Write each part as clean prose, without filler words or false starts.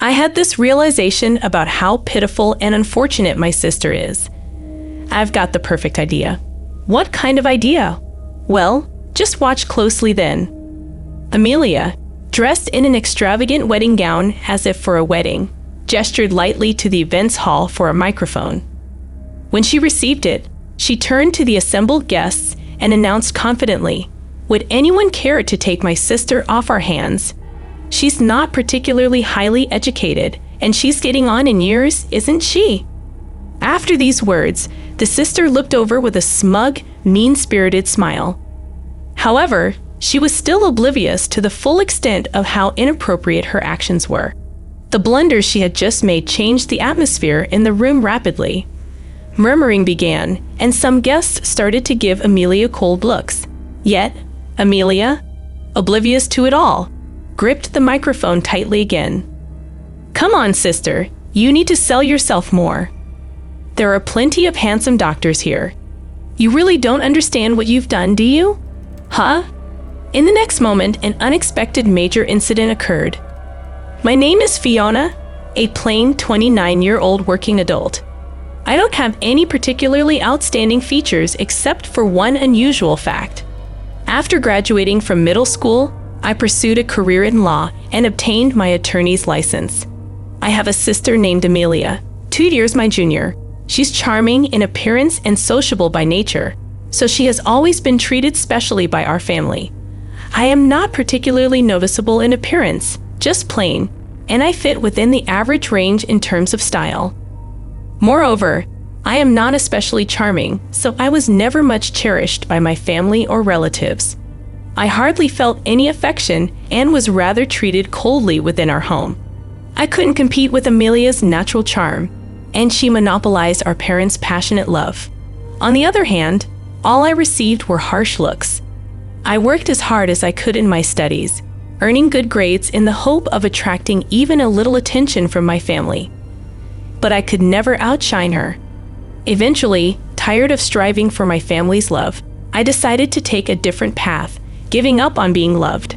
I had this realization about how pitiful and unfortunate my sister is. I've got the perfect idea. What kind of idea? Well, just watch closely then. Amelia, dressed in an extravagant wedding gown as if for a wedding, gestured lightly to the events hall for a microphone. When she received it, she turned to the assembled guests and announced confidently, "Would anyone care to take my sister off our hands? She's not particularly highly educated, and she's getting on in years, isn't she?" After these words, the sister looked over with a smug, mean-spirited smile. However, she was still oblivious to the full extent of how inappropriate her actions were. The blunders she had just made changed the atmosphere in the room rapidly. Murmuring began, and some guests started to give Amelia cold looks. Yet, Amelia, oblivious to it all, gripped the microphone tightly again. "Come on, sister, you need to sell yourself more. There are plenty of handsome doctors here. You really don't understand what you've done, do you? Huh?" In the next moment, an unexpected major incident occurred. "My name is Fiona, a plain 29-year-old working adult. I don't have any particularly outstanding features except for one unusual fact. After graduating from middle school, I pursued a career in law and obtained my attorney's license. I have a sister named Amelia, 2 years my junior. She's charming in appearance and sociable by nature, so she has always been treated specially by our family. I am not particularly noticeable in appearance, just plain, and I fit within the average range in terms of style. Moreover, I am not especially charming, so I was never much cherished by my family or relatives. I hardly felt any affection and was rather treated coldly within our home. I couldn't compete with Amelia's natural charm, and she monopolized our parents' passionate love. On the other hand, all I received were harsh looks. I worked as hard as I could in my studies, earning good grades in the hope of attracting even a little attention from my family. But I could never outshine her. Eventually, tired of striving for my family's love, I decided to take a different path, giving up on being loved.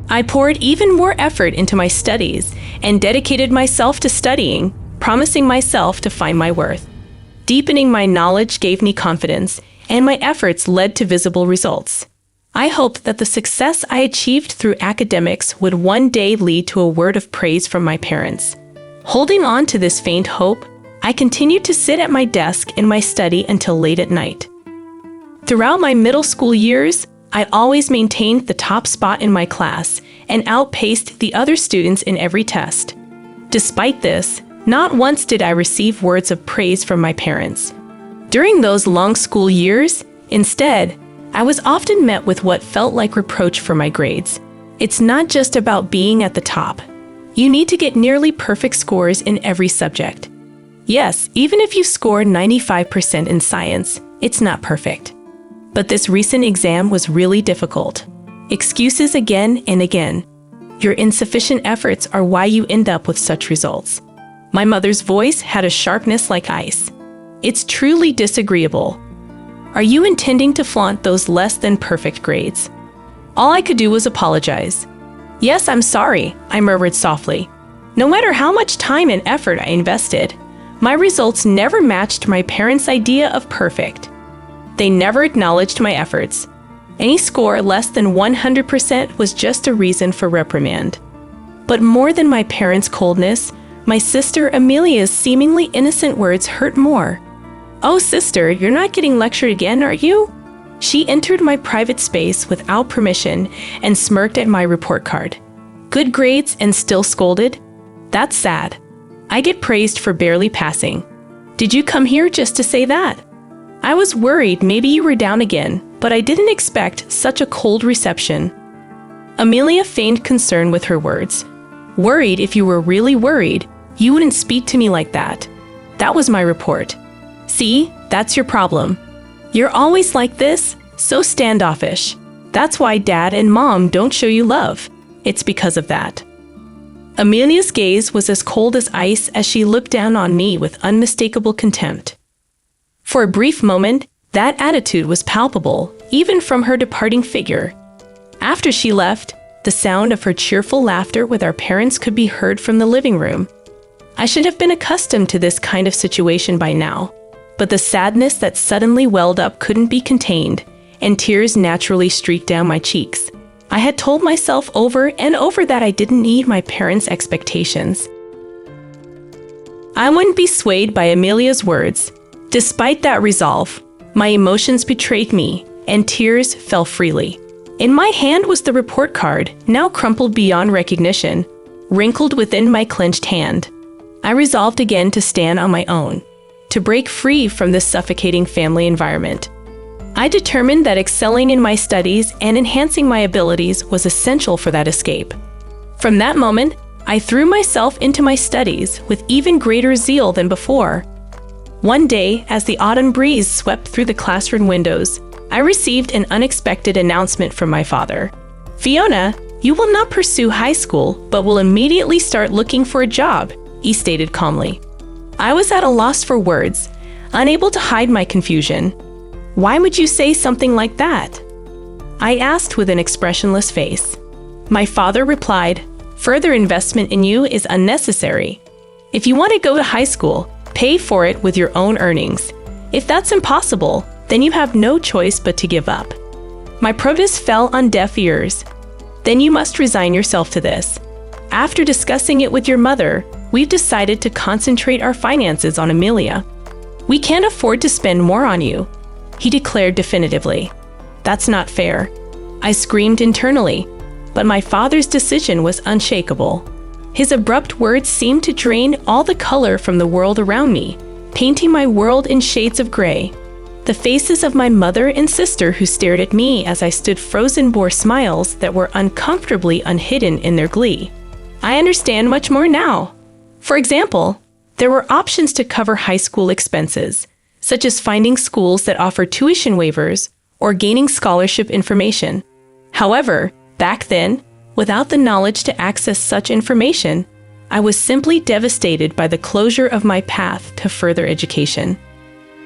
I poured even more effort into my studies and dedicated myself to studying, promising myself to find my worth. Deepening my knowledge gave me confidence, and my efforts led to visible results. I hoped that the success I achieved through academics would one day lead to a word of praise from my parents. Holding on to this faint hope, I continued to sit at my desk in my study until late at night. Throughout my middle school years, I always maintained the top spot in my class and outpaced the other students in every test. Despite this, not once did I receive words of praise from my parents. During those long school years, instead, I was often met with what felt like reproach for my grades. It's not just about being at the top. You need to get nearly perfect scores in every subject. Yes, even if you score 95% in science, it's not perfect. But this recent exam was really difficult. Excuses again and again. Your insufficient efforts are why you end up with such results. My mother's voice had a sharpness like ice. It's truly disagreeable. Are you intending to flaunt those less than perfect grades? All I could do was apologize. "Yes, I'm sorry," I murmured softly. No matter how much time and effort I invested, my results never matched my parents' idea of perfect. They never acknowledged my efforts. Any score less than 100% was just a reason for reprimand. But more than my parents' coldness, my sister Amelia's seemingly innocent words hurt more. "Oh, sister, you're not getting lectured again, are you?" She entered my private space without permission and smirked at my report card. "Good grades and still scolded? That's sad. I get praised for barely passing. Did you come here just to say that?" I was worried maybe you were down again, but I didn't expect such a cold reception. Amelia feigned concern with her words. "Worried? If you were really worried, you wouldn't speak to me like that." That was my report. "See, that's your problem. You're always like this, so standoffish. That's why Dad and Mom don't show you love. It's because of that." Amelia's gaze was as cold as ice as she looked down on me with unmistakable contempt. For a brief moment, that attitude was palpable, even from her departing figure. After she left, The sound of her cheerful laughter with our parents could be heard from the living room. I should have been accustomed to this kind of situation by now, but the sadness that suddenly welled up couldn't be contained, and tears naturally streaked down my cheeks. I had told myself over and over that I didn't need my parents' expectations. I wouldn't be swayed by Amelia's words. Despite that resolve, my emotions betrayed me, and tears fell freely. In my hand was the report card, now crumpled beyond recognition, wrinkled within my clenched hand. I resolved again to stand on my own, to break free from this suffocating family environment. I determined that excelling in my studies and enhancing my abilities was essential for that escape. From that moment, I threw myself into my studies with even greater zeal than before. One day, as the autumn breeze swept through the classroom windows, I received an unexpected announcement from my father. "Fiona, you will not pursue high school, but will immediately start looking for a job," he stated calmly. I was at a loss for words, unable to hide my confusion. "Why would you say something like that?" I asked with an expressionless face. My father replied, "Further investment in you is unnecessary. If you want to go to high school, pay for it with your own earnings. If that's impossible, then you have no choice but to give up." My protest fell on deaf ears. "Then you must resign yourself to this. After discussing it with your mother, we've decided to concentrate our finances on Amelia. We can't afford to spend more on you," he declared definitively. "That's not fair," I screamed internally, but my father's decision was unshakable. His abrupt words seemed to drain all the color from the world around me, painting my world in shades of gray. The faces of my mother and sister who stared at me as I stood frozen bore smiles that were uncomfortably unhidden in their glee. I understand much more now. For example, there were options to cover high school expenses, such as finding schools that offer tuition waivers or gaining scholarship information. However, back then, without the knowledge to access such information, I was simply devastated by the closure of my path to further education.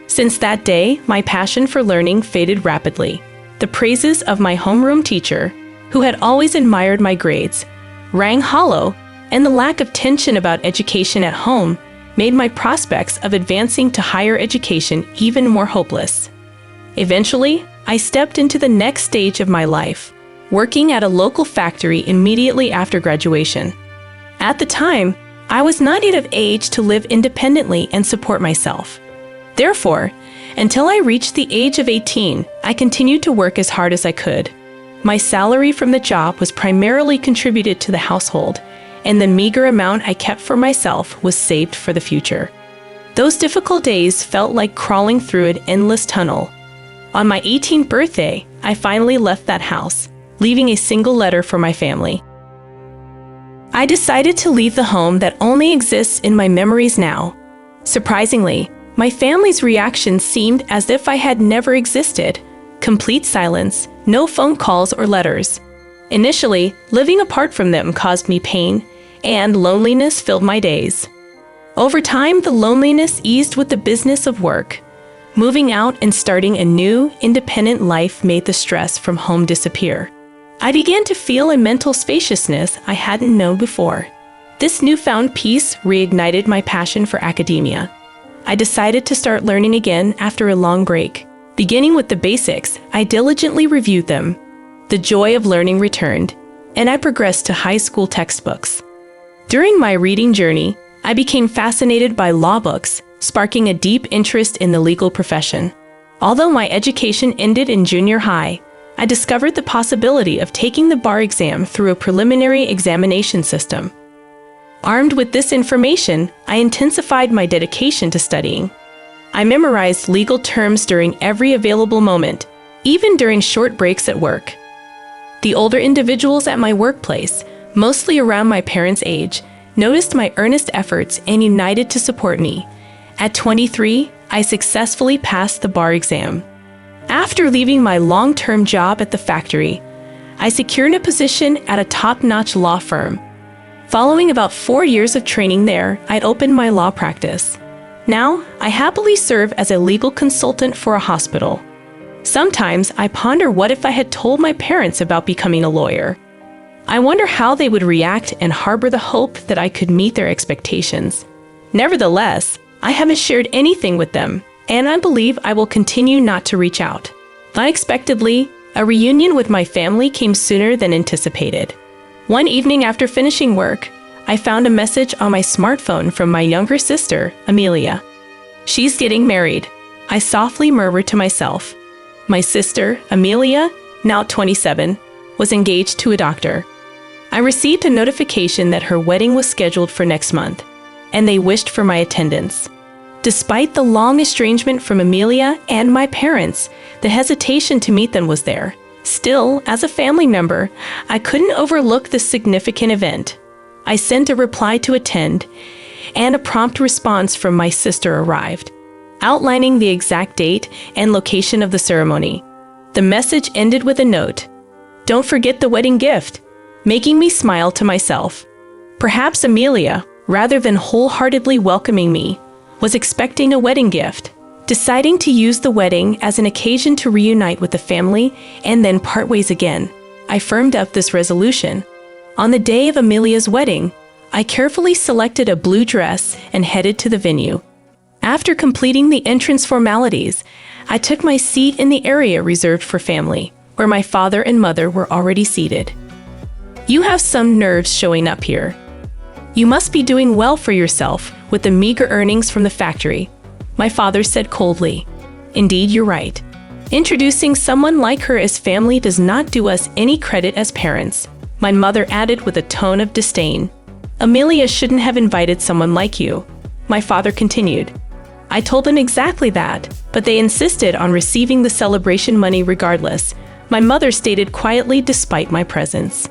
Since that day, my passion for learning faded rapidly. The praises of my homeroom teacher, who had always admired my grades, rang hollow, and the lack of tension about education at home made my prospects of advancing to higher education even more hopeless. Eventually, I stepped into the next stage of my life, working at a local factory immediately after graduation. At the time, I was not yet of age to live independently and support myself. Therefore, until I reached the age of 18, I continued to work as hard as I could. My salary from the job was primarily contributed to the household, and the meager amount I kept for myself was saved for the future. Those difficult days felt like crawling through an endless tunnel. On my 18th birthday, I finally left that house, leaving a single letter for my family. I decided to leave the home that only exists in my memories now. Surprisingly, my family's reaction seemed as if I had never existed. Complete silence, no phone calls or letters. Initially, living apart from them caused me pain, and loneliness filled my days. Over time, the loneliness eased with the business of work. Moving out and starting a new, independent life made the stress from home disappear. I began to feel a mental spaciousness I hadn't known before. This newfound peace reignited my passion for academia. I decided to start learning again after a long break. Beginning with the basics, I diligently reviewed them. The joy of learning returned, and I progressed to high school textbooks. During my reading journey, I became fascinated by law books, sparking a deep interest in the legal profession. Although my education ended in junior high, I discovered the possibility of taking the bar exam through a preliminary examination system. Armed with this information, I intensified my dedication to studying. I memorized legal terms during every available moment, even during short breaks at work. The older individuals at my workplace, mostly around my parents' age, noticed my earnest efforts and united to support me. At 23, I successfully passed the bar exam. After leaving my long-term job at the factory, I secured a position at a top-notch law firm. Following about 4 years of training there, I'd opened my law practice. Now, I happily serve as a legal consultant for a hospital. Sometimes I ponder what if I had told my parents about becoming a lawyer. I wonder how they would react and harbor the hope that I could meet their expectations. Nevertheless, I haven't shared anything with them, and I believe I will continue not to reach out. Unexpectedly, a reunion with my family came sooner than anticipated. One evening after finishing work, I found a message on my smartphone from my younger sister, Amelia. "She's getting married," I softly murmured to myself. My sister, Amelia, now 27, was engaged to a doctor. I received a notification that her wedding was scheduled for next month, and they wished for my attendance. Despite the long estrangement from Amelia and my parents, the hesitation to meet them was there. Still, as a family member, I couldn't overlook this significant event. I sent a reply to attend, and a prompt response from my sister arrived, outlining the exact date and location of the ceremony. The message ended with a note, "Don't forget the wedding gift," making me smile to myself. Perhaps Amelia, rather than wholeheartedly welcoming me, was expecting a wedding gift. Deciding to use the wedding as an occasion to reunite with the family and then part ways again, I firmed up this resolution. On the day of Amelia's wedding, I carefully selected a blue dress and headed to the venue. After completing the entrance formalities, I took my seat in the area reserved for family, where my father and mother were already seated. "You have some nerves showing up here. You must be doing well for yourself with the meager earnings from the factory," my father said coldly. "Indeed, you're right. Introducing someone like her as family does not do us any credit as parents," my mother added with a tone of disdain. "Amelia shouldn't have invited someone like you," my father continued. I told them exactly that, but they insisted on receiving the celebration money regardless, my mother stated quietly despite my presence.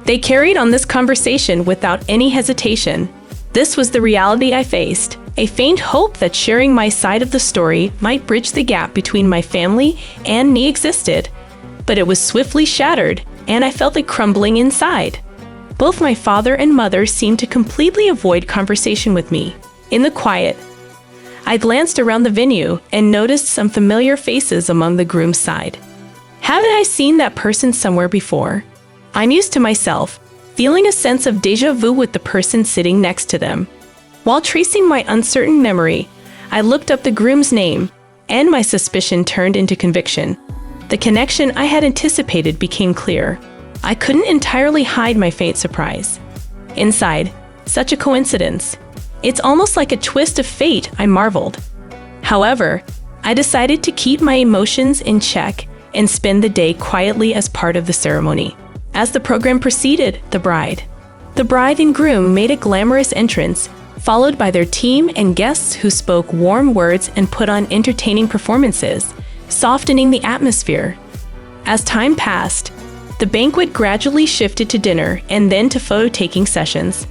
They carried on this conversation without any hesitation. This was the reality I faced, a faint hope that sharing my side of the story might bridge the gap between my family and me existed. But it was swiftly shattered, and I felt it crumbling inside. Both my father and mother seemed to completely avoid conversation with me. In the quiet, I glanced around the venue and noticed some familiar faces among the groom's side. Haven't I seen that person somewhere before? I mused to myself, feeling a sense of déjà vu with the person sitting next to them. While tracing my uncertain memory, I looked up the groom's name, and my suspicion turned into conviction. The connection I had anticipated became clear. I couldn't entirely hide my faint surprise. Inside, such a coincidence. It's almost like a twist of fate, I marveled. However, I decided to keep my emotions in check and spend the day quietly as part of the ceremony. As the program proceeded, the bride and groom made a glamorous entrance, followed by their team and guests who spoke warm words and put on entertaining performances, softening the atmosphere. As time passed, the banquet gradually shifted to dinner and then to photo-taking sessions.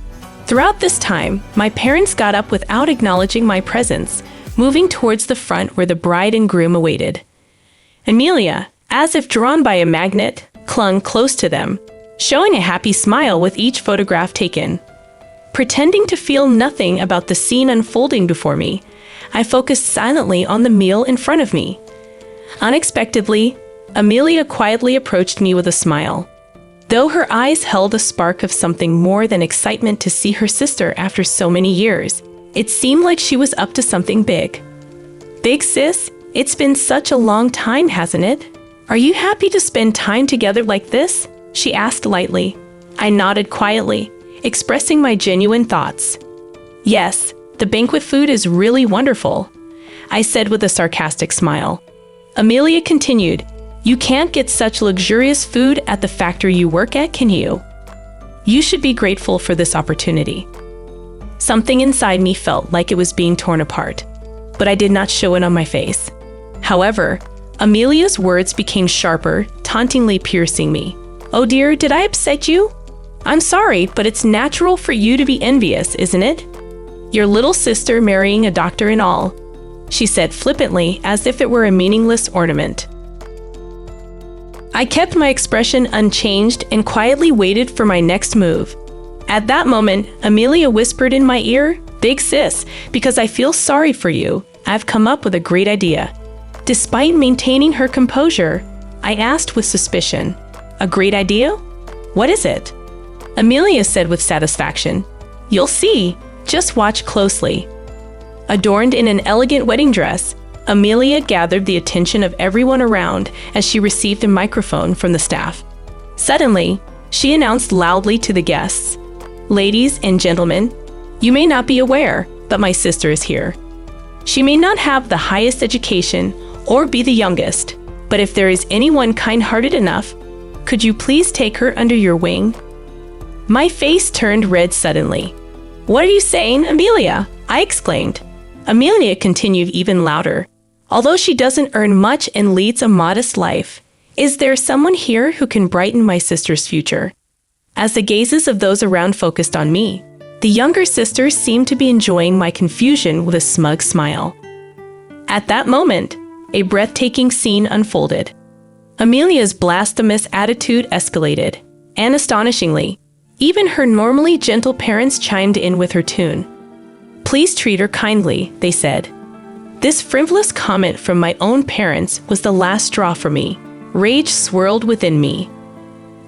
Throughout this time, my parents got up without acknowledging my presence, moving towards the front where the bride and groom awaited. Amelia, as if drawn by a magnet, clung close to them, showing a happy smile with each photograph taken. Pretending to feel nothing about the scene unfolding before me, I focused silently on the meal in front of me. Unexpectedly, Amelia quietly approached me with a smile. Though her eyes held a spark of something more than excitement to see her sister after so many years, it seemed like she was up to something big. "Big sis, it's been such a long time, hasn't it? Are you happy to spend time together like this?" she asked lightly. I nodded quietly, expressing my genuine thoughts. "Yes, the banquet food is really wonderful," I said with a sarcastic smile. Amelia continued, "You can't get such luxurious food at the factory you work at, can you? You should be grateful for this opportunity." Something inside me felt like it was being torn apart, but I did not show it on my face. However, Amelia's words became sharper, tauntingly piercing me. "Oh dear, did I upset you? I'm sorry, but it's natural for you to be envious, isn't it? Your little sister marrying a doctor and all," she said flippantly as if it were a meaningless ornament. I kept my expression unchanged and quietly waited for my next move. At that moment, Amelia whispered in my ear, "Big sis, because I feel sorry for you, I've come up with a great idea." Despite maintaining her composure, I asked with suspicion, A great idea? What is it? Amelia said with satisfaction. You'll see. Just watch closely. Adorned in an elegant wedding dress, Amelia gathered the attention of everyone around as she received a microphone from the staff. Suddenly, she announced loudly to the guests, "Ladies and gentlemen, you may not be aware, but my sister is here. She may not have the highest education or be the youngest, but if there is anyone kind-hearted enough, could you please take her under your wing?" My face turned red suddenly. "What are you saying, Amelia?" I exclaimed. Amelia continued even louder. "Although she doesn't earn much and leads a modest life, is there someone here who can brighten my sister's future?" As the gazes of those around focused on me, the younger sister seemed to be enjoying my confusion with a smug smile. At that moment, a breathtaking scene unfolded. Amelia's blasphemous attitude escalated, and astonishingly, even her normally gentle parents chimed in with her tune. "Please treat her kindly," they said. This frivolous comment from my own parents was the last straw for me. Rage swirled within me.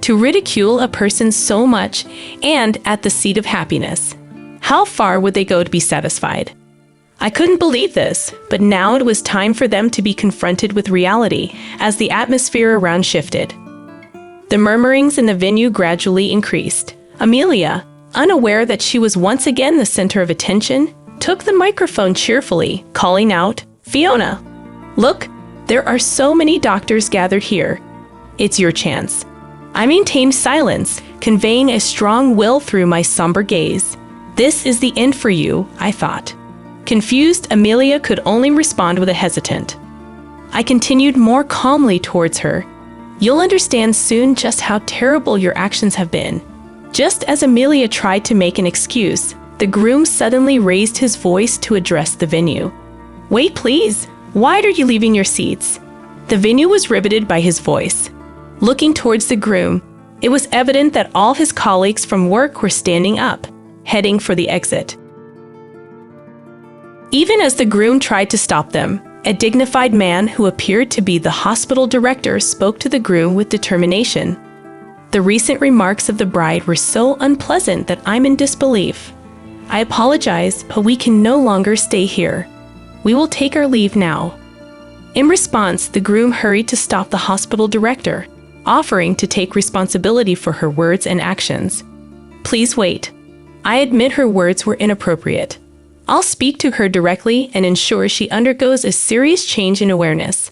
To ridicule a person so much and at the seat of happiness. How far would they go to be satisfied? I couldn't believe this, but now it was time for them to be confronted with reality as the atmosphere around shifted. The murmurings in the venue gradually increased. Amelia, unaware that she was once again the center of attention, took the microphone cheerfully, calling out, "Fiona, look, there are so many doctors gathered here. It's your chance." I maintained silence, conveying a strong will through my somber gaze. This is the end for you, I thought. Confused, Amelia could only respond with a hesitant. I continued more calmly towards her. "You'll understand soon just how terrible your actions have been." Just as Amelia tried to make an excuse, the groom suddenly raised his voice to address the venue. "Wait, please. Why are you leaving your seats?" The venue was riveted by his voice. Looking towards the groom, it was evident that all his colleagues from work were standing up, heading for the exit. Even as the groom tried to stop them, a dignified man who appeared to be the hospital director spoke to the groom with determination. The recent remarks of the bride were so unpleasant that I'm in disbelief. "I apologize, but we can no longer stay here. We will take our leave now." In response, the groom hurried to stop the hospital director, offering to take responsibility for her words and actions. "Please wait. I admit her words were inappropriate. I'll speak to her directly and ensure she undergoes a serious change in awareness."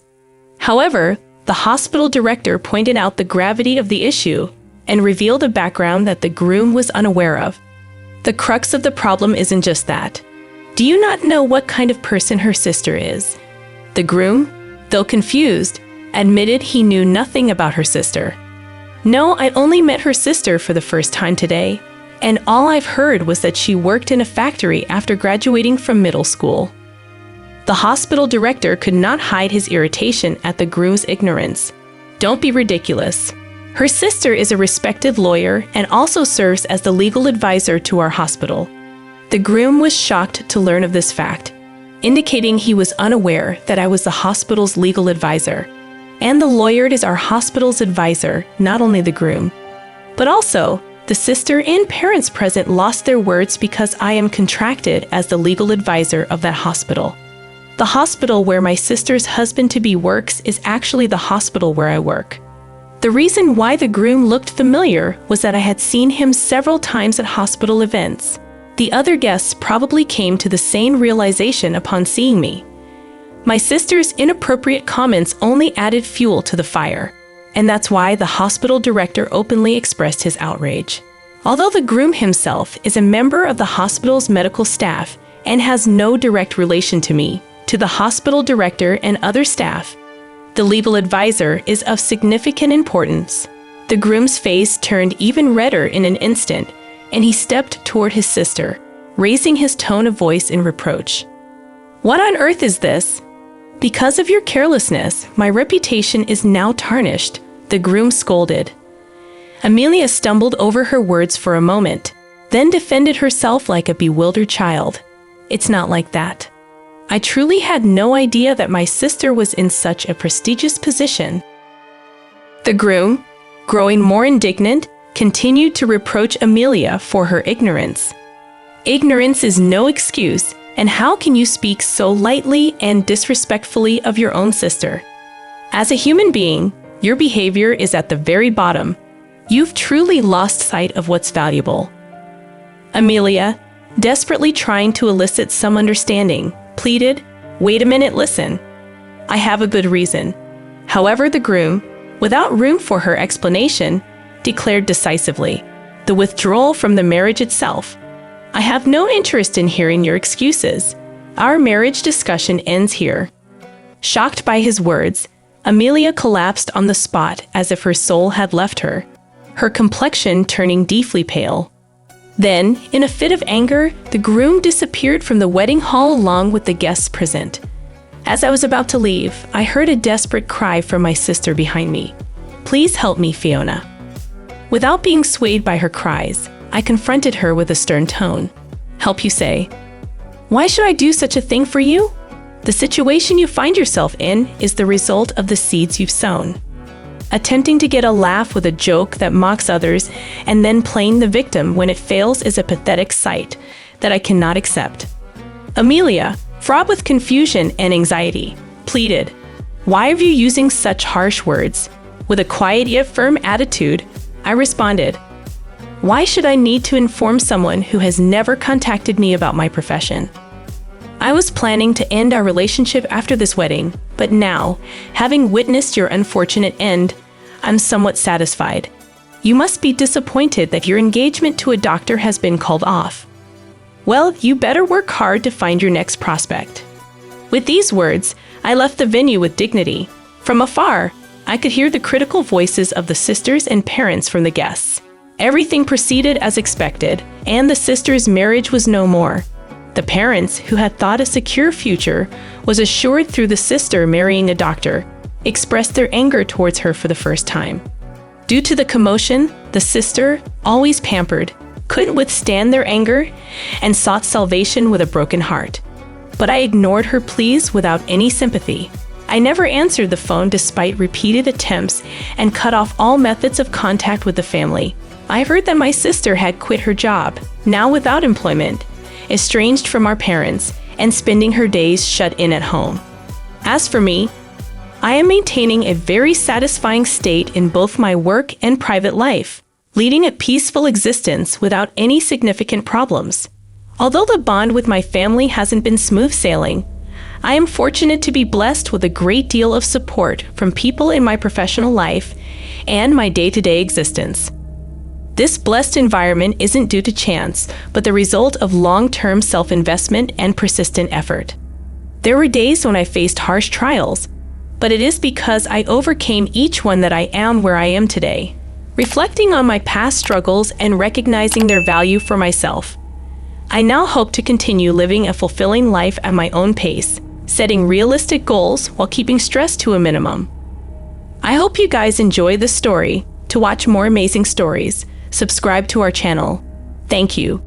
However, the hospital director pointed out the gravity of the issue and revealed a background that the groom was unaware of. The crux of the problem isn't just that. Do you not know what kind of person her sister is? The groom, though confused, admitted he knew nothing about her sister. "No, I only met her sister for the first time today, and all I've heard was that she worked in a factory after graduating from middle school." The hospital director could not hide his irritation at the groom's ignorance. "Don't be ridiculous. Her sister is a respected lawyer and also serves as the legal advisor to our hospital." The groom was shocked to learn of this fact, indicating he was unaware that I was the hospital's legal advisor. And the lawyer is our hospital's advisor, not only the groom. But also, the sister and parents present lost their words because I am contracted as the legal advisor of that hospital. The hospital where my sister's husband-to-be works is actually the hospital where I work. The reason why the groom looked familiar was that I had seen him several times at hospital events. The other guests probably came to the same realization upon seeing me. My sister's inappropriate comments only added fuel to the fire, and that's why the hospital director openly expressed his outrage. Although the groom himself is a member of the hospital's medical staff and has no direct relation to me, to the hospital director and other staff, the legal advisor is of significant importance. The groom's face turned even redder in an instant, and he stepped toward his sister, raising his tone of voice in reproach. "What on earth is this? Because of your carelessness, my reputation is now tarnished," the groom scolded. Amelia stumbled over her words for a moment, then defended herself like a bewildered child. "It's not like that. I truly had no idea that my sister was in such a prestigious position." The groom, growing more indignant, continued to reproach Amelia for her ignorance. Ignorance is no excuse, and how can you speak so lightly and disrespectfully of your own sister? As a human being, your behavior is at the very bottom. You've truly lost sight of what's valuable. Amelia, desperately trying to elicit some understanding, pleaded, "Wait a minute, listen. I have a good reason." However, the groom, without room for her explanation, declared decisively, "The withdrawal from the marriage itself. I have no interest in hearing your excuses. Our marriage discussion ends here." Shocked by his words, Amelia collapsed on the spot as if her soul had left her, her complexion turning deeply pale. Then, in a fit of anger, the groom disappeared from the wedding hall along with the guests present. As I was about to leave, I heard a desperate cry from my sister behind me. "Please help me, Fiona." Without being swayed by her cries, I confronted her with a stern tone. "Help, you say? Why should I do such a thing for you? The situation you find yourself in is the result of the seeds you've sown. Attempting to get a laugh with a joke that mocks others and then playing the victim when it fails is a pathetic sight that I cannot accept." Amelia, fraught with confusion and anxiety, pleaded, "Why are you using such harsh words?" With a quiet yet firm attitude, I responded, "Why should I need to inform someone who has never contacted me about my profession? I was planning to end our relationship after this wedding, but now, having witnessed your unfortunate end, I'm somewhat satisfied. You must be disappointed that your engagement to a doctor has been called off. Well, you better work hard to find your next prospect." With these words, I left the venue with dignity. From afar, I could hear the critical voices of the sisters and parents from the guests. Everything proceeded as expected, and the sisters' marriage was no more. The parents, who had thought a secure future was assured through the sister marrying a doctor, expressed their anger towards her for the first time. Due to the commotion, the sister, always pampered, couldn't withstand their anger and sought salvation with a broken heart. But I ignored her pleas without any sympathy. I never answered the phone despite repeated attempts and cut off all methods of contact with the family. I heard that my sister had quit her job, now without employment, estranged from our parents, and spending her days shut in at home. As for me, I am maintaining a very satisfying state in both my work and private life, leading a peaceful existence without any significant problems. Although the bond with my family hasn't been smooth sailing, I am fortunate to be blessed with a great deal of support from people in my professional life and my day-to-day existence. This blessed environment isn't due to chance, but the result of long-term self-investment and persistent effort. There were days when I faced harsh trials, but it is because I overcame each one that I am where I am today. Reflecting on my past struggles and recognizing their value for myself, I now hope to continue living a fulfilling life at my own pace, setting realistic goals while keeping stress to a minimum. I hope you guys enjoy this story. To watch more amazing stories, subscribe to our channel. Thank you.